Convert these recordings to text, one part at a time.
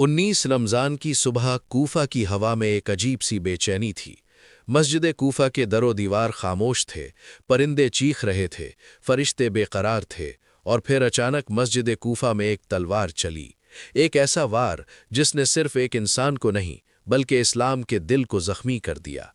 19 रमज़ान की सुबह कूफा की हवा में एक अजीब सी बेचैनी थी। मस्जिद कूफा के दरो दीवार खामोश थे, परिंदे चीख रहे थे, फरिश्ते बेकरार थे, और फिर अचानक मस्जिद कूफा में एक तलवार चली। एक ऐसा वार जिसने सिर्फ एक इंसान को नहीं बल्कि इस्लाम के दिल को जख्मी कर दिया।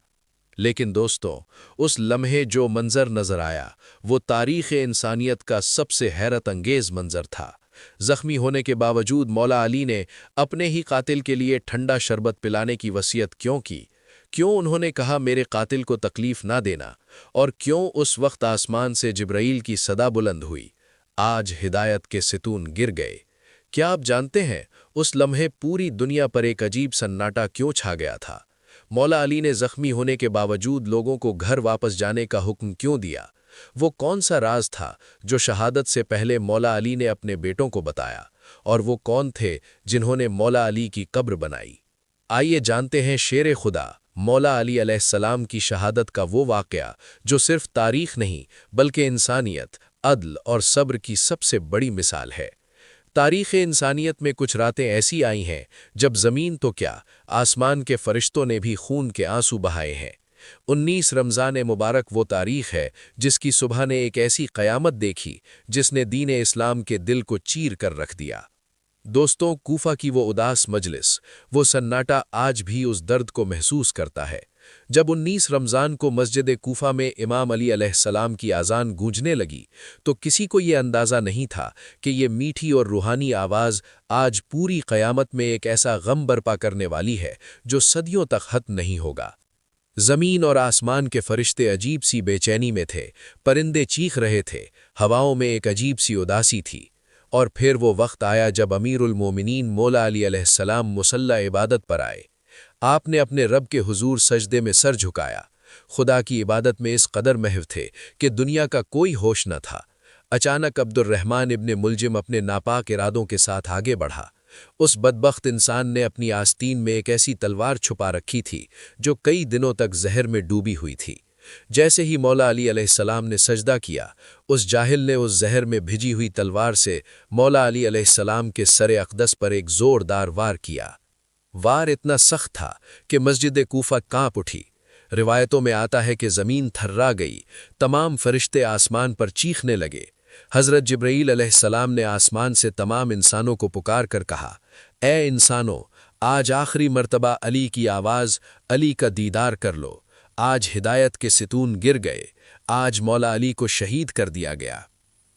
लेकिन दोस्तों, उस लम्हे जो मंजर नजर आया वो तारीख़ इंसानियत का सबसे हैरत अंगेज मंजर था। जख्मी होने के बावजूद मौला अली ने अपने ही कातिल के लिए ठंडा शरबत पिलाने की वसीयत क्यों की? क्यों उन्होंने कहा मेरे कातिल को तकलीफ ना देना? और क्यों उस वक्त आसमान से जिब्राईल की सदा बुलंद हुई, आज हिदायत के सितून गिर गए? क्या आप जानते हैं उस लम्हे पूरी दुनिया पर एक अजीब सन्नाटा क्यों छा गया था? मौला अली ने जख्मी होने के बावजूद लोगों को घर वापस जाने का हुक्म क्यों दिया? वो कौन सा राज था जो शहादत से पहले मौला अली ने अपने बेटों को बताया? और वो कौन थे जिन्होंने मौला अली की कब्र बनाई? आइए जानते हैं शेर खुदा मौला अली अलैहिस्सलाम की शहादत का वो वाक़या जो सिर्फ तारीख नहीं बल्कि इंसानियत, अदल और सब्र की सबसे बड़ी मिसाल है। तारीख़ इंसानियत में कुछ रातें ऐसी आई हैं जब ज़मीन तो क्या, आसमान के फरिश्तों ने भी खून के आंसू बहाए हैं। 19 रमज़ान मुबारक वो तारीख़ है जिसकी सुबह ने एक ऐसी क़यामत देखी जिसने दीन इस्लाम के दिल को चीर कर रख दिया। दोस्तों, कूफा की वो उदास मजलिस, वो सन्नाटा आज भी उस दर्द को महसूस करता है। जब 19 रमज़ान को मस्जिद कूफा में इमाम अली अलैहिस्सलाम की आज़ान गूंजने लगी तो किसी को ये अंदाज़ा नहीं था कि ये मीठी और रूहानी आवाज़ आज पूरी क़यामत में एक ऐसा गम बर्पा करने वाली है जो सदियों तक ख़त्म नहीं होगा। ज़मीन और आसमान के फरिश्ते अजीब सी बेचैनी में थे, परिंदे चीख रहे थे, हवाओं में एक अजीब सी उदासी थी। और फिर वो वक्त आया जब अमीरुल मोमिनीन मौला अली अलैहिस्सलाम मुसल्ला इबादत पर आए। आपने अपने रब के हुजूर सजदे में सर झुकाया, खुदा की इबादत में इस कदर महव थे कि दुनिया का कोई होश न था। अचानक अब्दुर्रहमान इब्ने मुलजिम अपने नापाक इरादों के साथ आगे बढ़ा। उस बदबख्त इंसान ने अपनी आस्तीन में एक ऐसी तलवार छुपा रखी थी जो कई दिनों तक जहर में डूबी हुई थी। जैसे ही मौला अली अलैहिस्सलाम ने सजदा किया, उस जाहिल ने उस जहर में भिजी हुई तलवार से मौला अली अलैहिस्सलाम के सरे अक़दस पर एक ज़ोरदार वार किया। वार इतना सख्त था कि मस्जिद कूफा कांप उठी। रिवायतों में आता है कि ज़मीन थर्रा गई, तमाम फरिश्ते आसमान पर चीखने लगे। हज़रत जिब्राईल अलैहिस्सलाम ने आसमान से तमाम इंसानों को पुकार कर कहा, ए इंसानों, आज आखिरी मर्तबा अली की आवाज़, अली का दीदार कर लो। आज हिदायत के सितून गिर गए, आज मौला अली को शहीद कर दिया गया।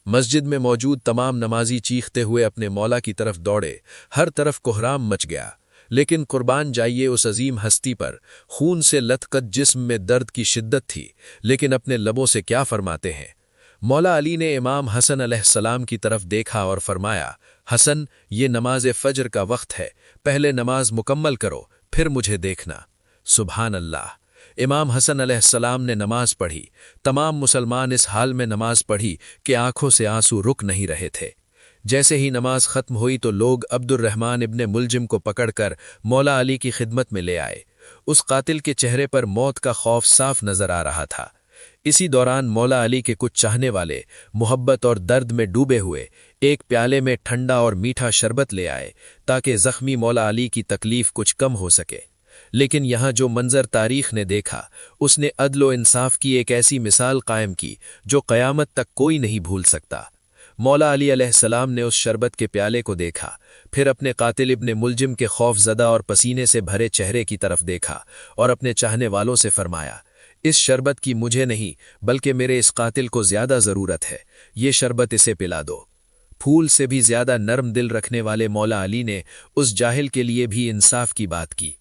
मस्जिद में मौजूद तमाम नमाजी चीखते हुए अपने मौला की तरफ दौड़े, हर तरफ कोहराम मच गया। लेकिन कुर्बान जाइए उस अजीम हस्ती पर, खून से लथपथ जिस्म में दर्द की शिद्दत थी, लेकिन अपने लबों से क्या फरमाते हैं। मौला अली ने इमाम हसन अलैहिस्सलाम की तरफ देखा और फरमाया, हसन, ये नमाज फज्र का वक्त है, पहले नमाज मुकम्मल करो, फिर मुझे देखना। सुभान अल्लाह। इमाम हसन अलैहिस्सलाम ने नमाज पढ़ी। तमाम मुसलमान इस हाल में नमाज पढ़ी कि आंखों से आंसू रुक नहीं रहे थे। जैसे ही नमाज खत्म हुई तो लोग अब्दुर्रहमान इब्ने मुलजिम को पकड़कर मौला अली की खिदमत में ले आए। उस कातिल के चेहरे पर मौत का खौफ साफ नजर आ रहा था। इसी दौरान मौला अली के कुछ चाहने वाले मोहब्बत और दर्द में डूबे हुए एक प्याले में ठंडा और मीठा शरबत ले आए ताकि जख्मी मौला अली की तकलीफ कुछ कम हो सके। लेकिन यहाँ जो मंजर तारीख ने देखा, उसने अदल व इंसाफ की एक ऐसी मिसाल कायम की जो क़यामत तक कोई नहीं भूल सकता। मौला अली अलैहिस्सलाम ने उस शरबत के प्याले को देखा, फिर अपने कातिल इब्ने मुलजिम के खौफजदा और पसीने से भरे चेहरे की तरफ देखा और अपने चाहने वालों से फरमाया, इस शरबत की मुझे नहीं बल्कि मेरे इस कातिल को ज्यादा ज़रूरत है, ये शरबत इसे पिला दो। फूल से भी ज्यादा नर्म दिल रखने वाले मौला अली ने उस जाहिल के लिए भी इंसाफ की बात की।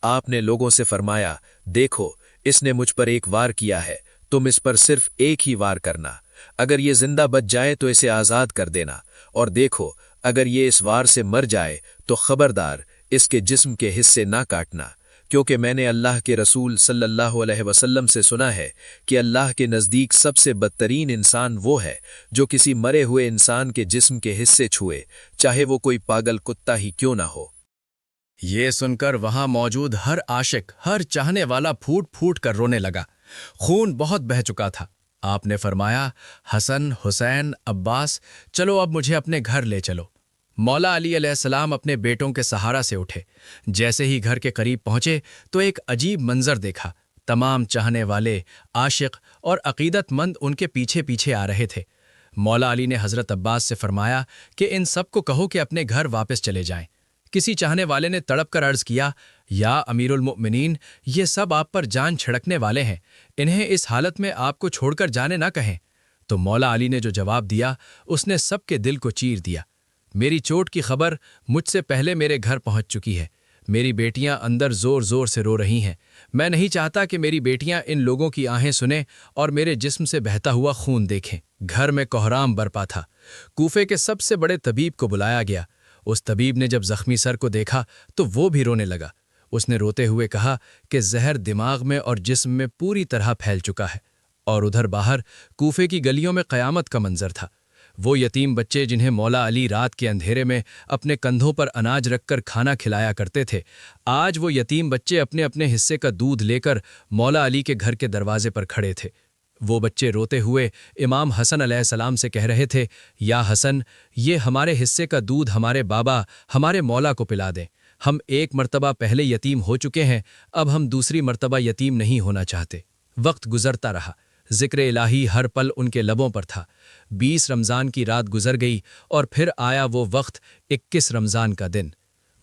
आपने लोगों से फरमाया, देखो, इसने मुझ पर एक वार किया है, तुम इस पर सिर्फ एक ही वार करना। अगर ये जिंदा बच जाए तो इसे आज़ाद कर देना, और देखो, अगर ये इस वार से मर जाए तो खबरदार इसके जिस्म के हिस्से ना काटना, क्योंकि मैंने अल्लाह के रसूल सल्लल्लाहु अलैहि वसल्लम से सुना है कि अल्लाह के नज़दीक सबसे बदतरीन इंसान वो है जो किसी मरे हुए इंसान के जिस्म के हिस्से छुए, चाहे वो कोई पागल कुत्ता ही क्यों ना हो। ये सुनकर वहां मौजूद हर आशिक, हर चाहने वाला फूट फूट कर रोने लगा। खून बहुत बह चुका था। आपने फरमाया, हसन, हुसैन, अब्बास, चलो अब मुझे अपने घर ले चलो। मौला अली अलैहिस्सलाम अपने बेटों के सहारा से उठे। जैसे ही घर के करीब पहुंचे तो एक अजीब मंजर देखा। तमाम चाहने वाले, आशिक और अकीदतमंद उनके पीछे पीछे आ रहे थे। मौला अली ने हजरत अब्बास से फरमाया कि इन सबको कहो कि अपने घर वापस चले जाएं। किसी चाहने वाले ने तड़प कर अर्ज किया, या अमीरुल मोमिनीन, ये सब आप पर जान छिड़कने वाले हैं, इन्हें इस हालत में आपको छोड़कर जाने ना कहें। तो मौला अली ने जो जवाब दिया उसने सबके दिल को चीर दिया। मेरी चोट की खबर मुझसे पहले मेरे घर पहुंच चुकी है। मेरी बेटियां अंदर जोर जोर से रो रही हैं। मैं नहीं चाहता कि मेरी बेटियां इन लोगों की आहें सुनें और मेरे जिस्म से बहता हुआ खून देखें। घर में कोहराम बरपा था। कूफे के सबसे बड़े तबीब को बुलाया गया। उस तबीब ने जब जख्मी सर को देखा तो वो भी रोने लगा। उसने रोते हुए कहा कि जहर दिमाग में और जिस्म में पूरी तरह फैल चुका है। और उधर बाहर कूफे की गलियों में क़यामत का मंजर था। वो यतीम बच्चे जिन्हें मौला अली रात के अंधेरे में अपने कंधों पर अनाज रखकर खाना खिलाया करते थे, आज वो यतीम बच्चे अपने अपने हिस्से का दूध लेकर मौला अली के घर के दरवाजे पर खड़े थे। वो बच्चे रोते हुए इमाम हसन अलैहिस्सलाम से कह रहे थे, या हसन, ये हमारे हिस्से का दूध हमारे बाबा हमारे मौला को पिला दें। हम एक मर्तबा पहले यतीम हो चुके हैं, अब हम दूसरी मर्तबा यतीम नहीं होना चाहते। वक्त गुजरता रहा। जिक्र इलाही हर पल उनके लबों पर था। 20 रमज़ान की रात गुजर गई और फिर आया वो वक्त 21 रमज़ान का दिन।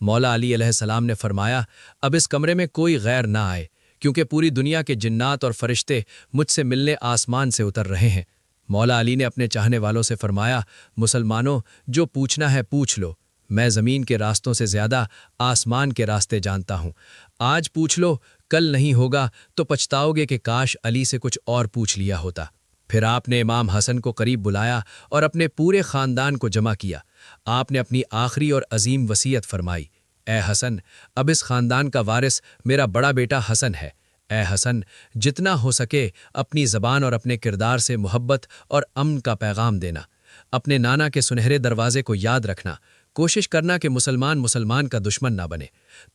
मौला अली अलैहिस्सलाम ने फरमाया, अब इस कमरे में कोई गैर ना आए, क्योंकि पूरी दुनिया के जिन्नात और फरिश्ते मुझसे मिलने आसमान से उतर रहे हैं। मौला अली ने अपने चाहने वालों से फरमाया, मुसलमानों, जो पूछना है पूछ लो। मैं ज़मीन के रास्तों से ज़्यादा आसमान के रास्ते जानता हूँ। आज पूछ लो, कल नहीं होगा तो पछताओगे कि काश अली से कुछ और पूछ लिया होता। फिर आपने इमाम हसन को करीब बुलाया और अपने पूरे ख़ानदान को जमा किया। आपने अपनी आखिरी और अजीम वसीयत फरमाई, ए हसन, अब इस ख़ानदान का वारिस मेरा बड़ा बेटा हसन है। ए हसन, जितना हो सके अपनी ज़बान और अपने किरदार से मोहब्बत और अमन का पैगाम देना। अपने नाना के सुनहरे दरवाजे को याद रखना। कोशिश करना कि मुसलमान मुसलमान का दुश्मन ना बने।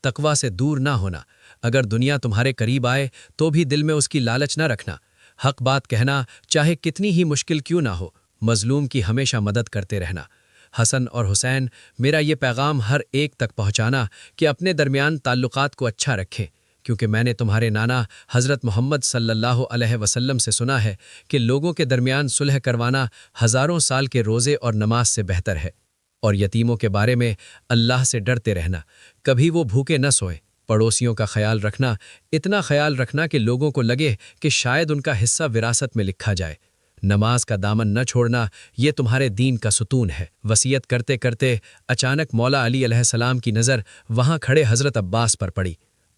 तकवा से दूर ना होना। अगर दुनिया तुम्हारे करीब आए तो भी दिल में उसकी लालच ना रखना। हक बात कहना, चाहे कितनी ही मुश्किल क्यों ना हो। मजलूम की हमेशा मदद करते रहना। हसन और हुसैन, मेरा ये पैगाम हर एक तक पहुंचाना कि अपने दरमियान ताल्लुकात को अच्छा रखें, क्योंकि मैंने तुम्हारे नाना हज़रत मोहम्मद सल्लल्लाहु अलैहि वसल्लम से सुना है कि लोगों के दरमियान सुलह करवाना हज़ारों साल के रोज़े और नमाज से बेहतर है। और यतीमों के बारे में अल्लाह से डरते रहना, कभी वो भूखे न सोए। पड़ोसियों का ख्याल रखना, इतना ख्याल रखना कि लोगों को लगे कि शायद उनका हिस्सा विरासत में लिखा जाए। नमाज का दामन न छोड़ना, ये तुम्हारे दीन का सुतून है। वसीयत करते करते अचानक मौला अली अलैहिस्सलाम की नज़र वहाँ खड़े हज़रत अब्बास पर पड़ी।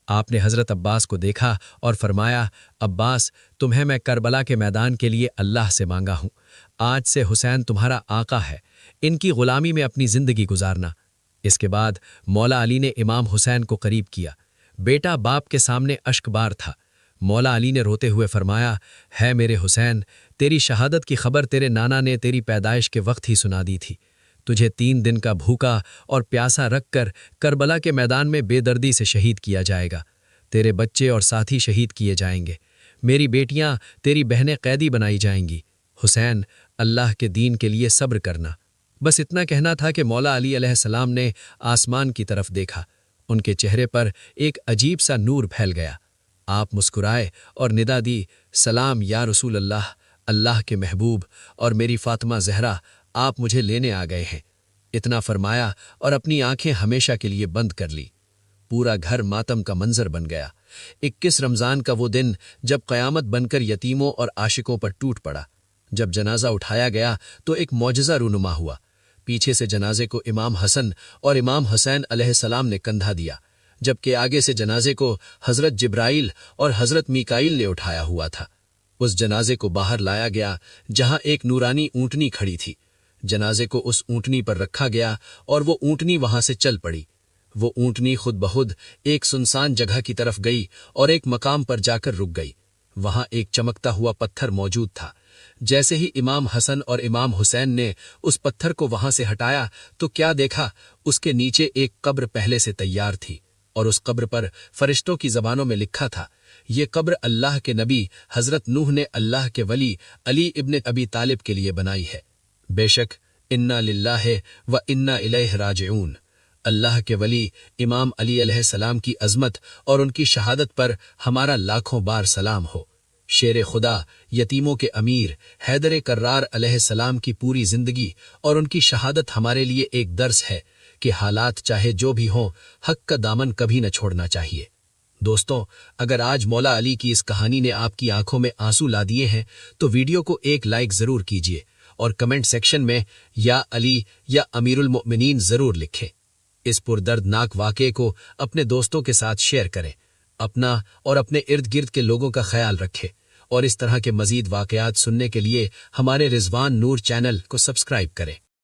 आपने हज़रत अब्बास को देखा और फरमाया, अब्बास, तुम्हें मैं करबला के मैदान के लिए अल्लाह से मांगा हूँ। आज से हुसैन तुम्हारा आका है, इनकी ग़ुलामी में अपनी ज़िंदगी गुजारना। इसके बाद मौला अली ने इमाम हुसैन को करीब किया। बेटा बाप के सामने अश्कबार था। मौला अली ने रोते हुए फरमाया, है मेरे हुसैन, तेरी शहादत की खबर तेरे नाना ने तेरी पैदाइश के वक्त ही सुना दी थी। तुझे 3 दिन का भूखा और प्यासा रखकर करबला के मैदान में बेदर्दी से शहीद किया जाएगा। तेरे बच्चे और साथी शहीद किए जाएंगे। मेरी बेटियां तेरी बहनें कैदी बनाई जाएंगी। हुसैन, अल्लाह के दीन के लिए सब्र करना। बस इतना कहना था कि मौला अली अलैहिस्सलाम ने आसमान की तरफ देखा। उनके चेहरे पर एक अजीब सा नूर फैल गया। आप मुस्कुराए और निदा दी, सलाम या रसूल अल्लाह, अल्लाह के महबूब और मेरी फातिमा ज़हरा, आप मुझे लेने आ गए हैं। इतना फरमाया और अपनी आंखें हमेशा के लिए बंद कर ली। पूरा घर मातम का मंजर बन गया। 21 रमज़ान का वो दिन जब क़यामत बनकर यतीमों और आशिकों पर टूट पड़ा। जब जनाजा उठाया गया तो एक मौजज़ा रूनुमा हुआ। पीछे से जनाजे को इमाम हसन और इमाम हुसैन अलैहिस्सलाम ने कंधा दिया, जबकि आगे से जनाजे को हज़रत जिब्राइल और हज़रत मीकाईल ने उठाया हुआ था। उस जनाजे को बाहर लाया गया जहां एक नूरानी ऊँटनी खड़ी थी। जनाजे को उस ऊँटनी पर रखा गया और वो ऊँटनी वहां से चल पड़ी। वो ऊँटनी खुद बखुद एक सुनसान जगह की तरफ गई और एक मकाम पर जाकर रुक गई। वहां एक चमकता हुआ पत्थर मौजूद था। जैसे ही इमाम हसन और इमाम हुसैन ने उस पत्थर को वहां से हटाया तो क्या देखा, उसके नीचे एक कब्र पहले से तैयार थी और उस कब्र पर फरिश्तों की ज़बानों में लिखा था, ये कब्र अल्लाह के नबी हज़रत नूह ने अल्लाह के वली अली इब्न अबी तालिब के लिए बनाई है। बेशक انا للہ و انا الیہ راجعون۔ اللہ کے ولی امام علی علیہ السلام کی عظمت اور ان کی شہادت پر ہمارا لاکھوں بار سلام ہو۔ شیر خدا یتیموں کے امیر حیدر کرار علیہ السلام کی پوری زندگی اور ان کی شہادت ہمارے لیے ایک درس ہے کہ حالات چاہے جو بھی ہوں، حق کا دامن کبھی نہ چھوڑنا چاہیے۔ دوستوں، اگر آج مولا علی کی اس کہانی نے آپ کی آنکھوں میں آنسو لا دیے ہیں تو ویڈیو کو ایک لائک ضرور کیجیے اور کمنٹ سیکشن میں یا علی یا امیر المؤمنین ضرور لکھیں۔ اس پردردناک واقعے کو اپنے دوستوں کے ساتھ شیئر کریں، اپنا اور اپنے ارد گرد کے لوگوں کا خیال رکھیں، اور اس طرح کے مزید واقعات سننے کے لیے ہمارے رضوان نور چینل کو سبسکرائب کریں۔